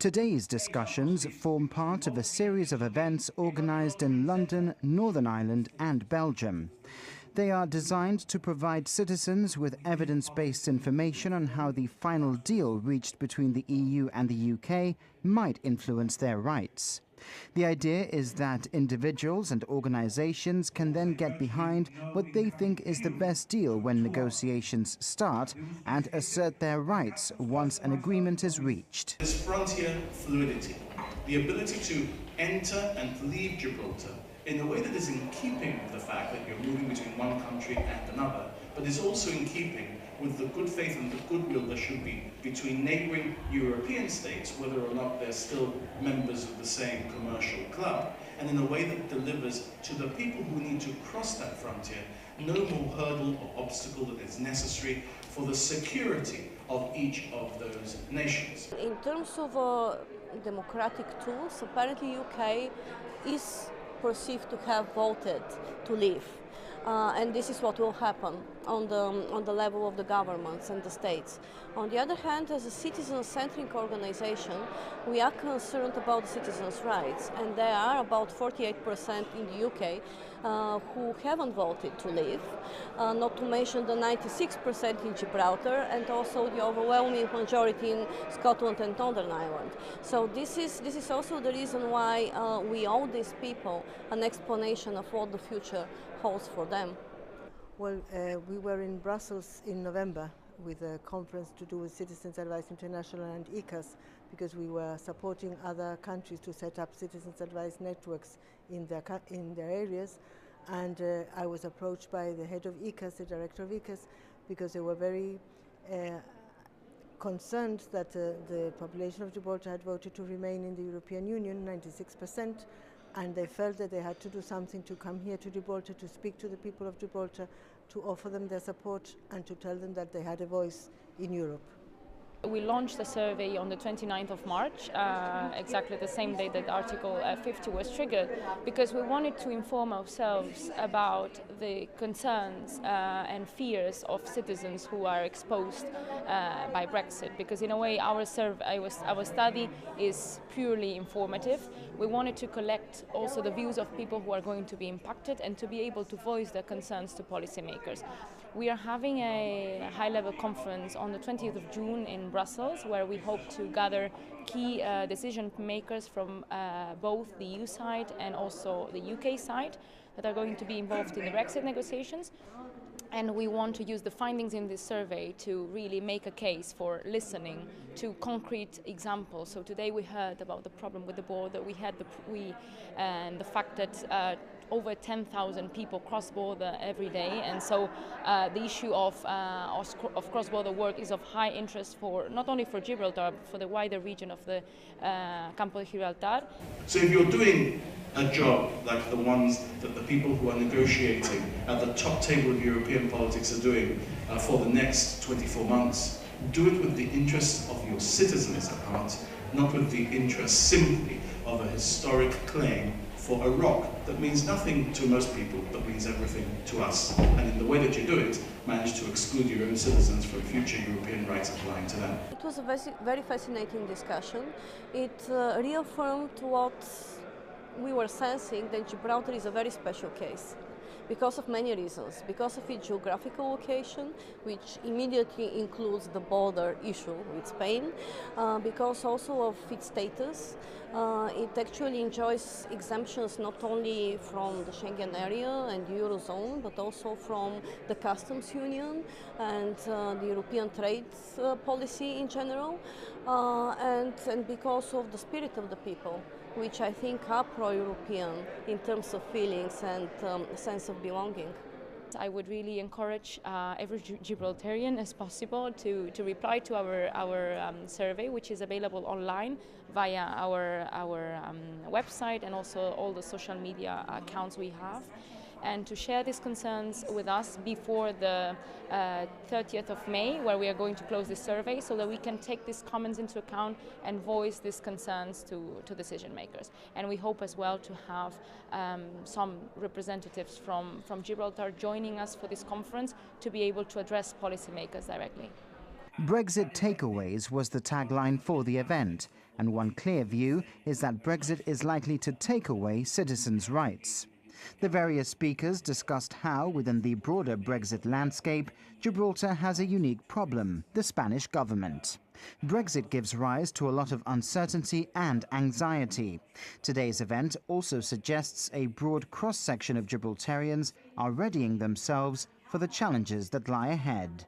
Today's discussions form part of a series of events organised in London, Northern Ireland and Belgium. They are designed to provide citizens with evidence-based information on how the final deal reached between the EU and the UK might influence their rights. The idea is that individuals and organisations can then get behind what they think is the best deal when negotiations start and assert their rights once an agreement is reached. This frontier fluidity, the ability to enter and leave Gibraltar in a way that is in keeping with the fact that you're moving between one country and another, but is also in keeping with the good faith and the goodwill there should be between neighbouring European states, whether or not they're still members of the same commercial club, and in a way that delivers to the people who need to cross that frontier no more hurdle or obstacle that is necessary for the security of each of those nations. In terms of democratic tools, apparently UK is perceived to have voted to leave. And this is what will happen on the level of the governments and the states. On the other hand, as a citizen-centric organization, we are concerned about citizens' rights, and there are about 48% in the UK who haven't voted to leave, not to mention the 96% in Gibraltar and also the overwhelming majority in Scotland and Northern Ireland. So this is also the reason why we owe these people an explanation of what the future holds for them. Well, we were in Brussels in November with a conference to do with Citizens Advice International and ICAS, because we were supporting other countries to set up citizens advice networks in their areas. And I was approached by the head of ICAS, the director of ICAS, because they were very concerned that the population of Gibraltar had voted to remain in the European Union, 96%, and they felt that they had to do something to come here to Gibraltar, to speak to the people of Gibraltar, to offer them their support and to tell them that they had a voice in Europe. We launched the survey on the 29th of March, exactly the same day that Article 50 was triggered, because we wanted to inform ourselves about the concerns and fears of citizens who are exposed by Brexit, because in a way our study is purely informative. We wanted to collect also the views of people who are going to be impacted and to be able to voice their concerns to policymakers. We are having a high-level conference on the 20th of June in Brussels, where we hope to gather key decision makers from both the EU side and also the UK side that are going to be involved in the Brexit negotiations. And we want to use the findings in this survey to really make a case for listening to concrete examples. So today we heard about the problem with the border. And the fact that over 10,000 people cross border every day, and so the issue of cross-border work is of high interest for not only for Gibraltar, but for the wider region of the Campo de Gibraltar. So if you're doing a job like the ones that the people who are negotiating at the top table of European politics are doing for the next 24 months, do it with the interests of your citizens at heart, not with the interests simply of a historic claim for a rock that means nothing to most people, but means everything to us. And in the way that you do it, manage to exclude your own citizens from future European rights applying to them. It was a very fascinating discussion. It reaffirmed what we were sensing, that Gibraltar is a very special case, because of many reasons. Because of its geographical location, which immediately includes the border issue with Spain, because also of its status. It actually enjoys exemptions not only from the Schengen area and the Eurozone, but also from the customs union and the European trade policy in general, and because of the spirit of the people, which I think are pro-European in terms of feelings and sense of belonging. I would really encourage every Gibraltarian as possible to reply to our survey, which is available online via our website and also all the social media accounts we have, and to share these concerns with us before the 30th of May, where we are going to close this survey, so that we can take these comments into account and voice these concerns to decision makers. And we hope as well to have some representatives from Gibraltar joining us for this conference to be able to address policymakers directly. Brexit takeaways was the tagline for the event, and one clear view is that Brexit is likely to take away citizens' rights. The various speakers discussed how, within the broader Brexit landscape, Gibraltar has a unique problem: the Spanish government. Brexit gives rise to a lot of uncertainty and anxiety. Today's event also suggests a broad cross-section of Gibraltarians are readying themselves for the challenges that lie ahead.